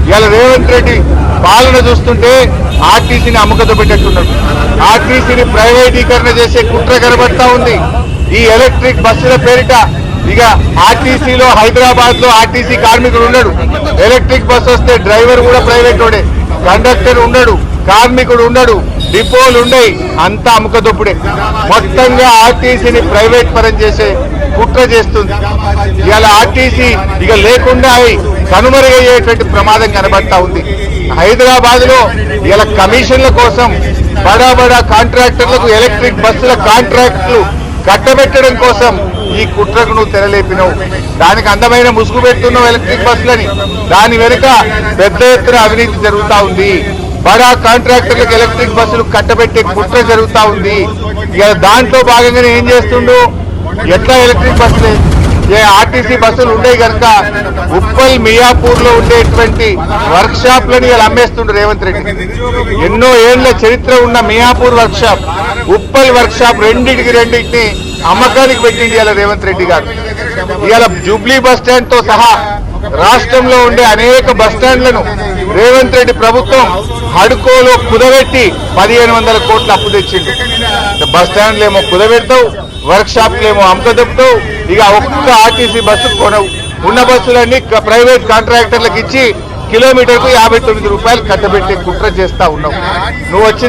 ఇవాళ రేవంత్ రెడ్డి పాలన చూస్తుంటే ఆర్టీసీని అమ్మకతో పెట్టేట్టున్నారు. ఆర్టీసీని ప్రైవేటీకరణ చేసే కుట్ర కనబడతా ఉంది. ఈ ఎలక్ట్రిక్ బస్సుల పేరిట ఇక ఆర్టీసీలో హైదరాబాద్ లో ఆర్టీసీ కార్మికుడు ఉండడు. ఎలక్ట్రిక్ బస్సు వస్తే డ్రైవర్ కూడా ప్రైవేట్ వాడే, కండక్టర్ ఉండడు, కార్మికుడు ఉండడు, డిపోలు ఉండయి, అంతా అమ్మకదొప్పుడే. మొత్తంగా ఆర్టీసీని ప్రైవేట్ పరం చేసే కుట్ర చేస్తుంది. ఇవాళ ఆర్టీసీ ఇక లేకుండా కనుమరుగయ్యేటువంటి ప్రమాదం కనబడతా ఉంది. హైదరాబాద్ లో ఇలా కమిషన్ల కోసం బడా బడా కాంట్రాక్టర్లకు ఎలక్ట్రిక్ బస్సుల కాంట్రాక్టులు కట్టబెట్టడం కోసం ఈ కుట్రకు నువ్వు తెరలేపినావు. దానికి అందమైన ముసుగు పెడుతున్నావు ఎలక్ట్రిక్ బస్సులని. దాని వెనుక పెద్ద ఎత్తున అవినీతి జరుగుతా ఉంది. బడా కాంట్రాక్టర్లకు ఎలక్ట్రిక్ బస్సులు కట్టబెట్టే కుట్ర జరుగుతా ఉంది. ఇక దాంట్లో భాగంగానే ఏం చేస్తుండు, ఎట్లా ఎలక్ట్రిక్ బస్సులే ఆర్టీసీ బస్సులు ఉండే కనుక ఉప్పల్ మియాపూర్ లో ఉండేటువంటి వర్క్ షాప్లని ఇలా అమ్మేస్తుండ్రు రేవంత్ రెడ్డి. ఎన్నో ఏళ్ల చరిత్ర ఉన్న Miyapur work shop, Uppal work shop రెండింటిని అమ్మకానికి పెట్టింది ఇవాళ రేవంత్ రెడ్డి గారు. ఇవాళ జూబ్లీ బస్ స్టాండ్ తో సహా రాష్ట్రంలో ఉండే అనేక బస్ స్టాండ్లను రేవంత్ రెడ్డి ప్రభుత్వం హడ్కోలో కుదబెట్టి 1500 కోట్ల అప్పు తెచ్చింది. బస్ స్టాండ్లేమో కుదబెడతావు, వర్క్ షాప్లేమో అమ్మకదొప్పుతావు. ఇక ఒక్క ఆర్టీసీ బస్సు కొనవు. ఉన్న బస్సులన్నీ ప్రైవేట్ కాంట్రాక్టర్లకు ఇచ్చి కిలోమీటర్కు 59 రూపాయలు కట్టబెట్టే కుట్ర చేస్తా ఉన్నావు. నువ్వు వచ్చిన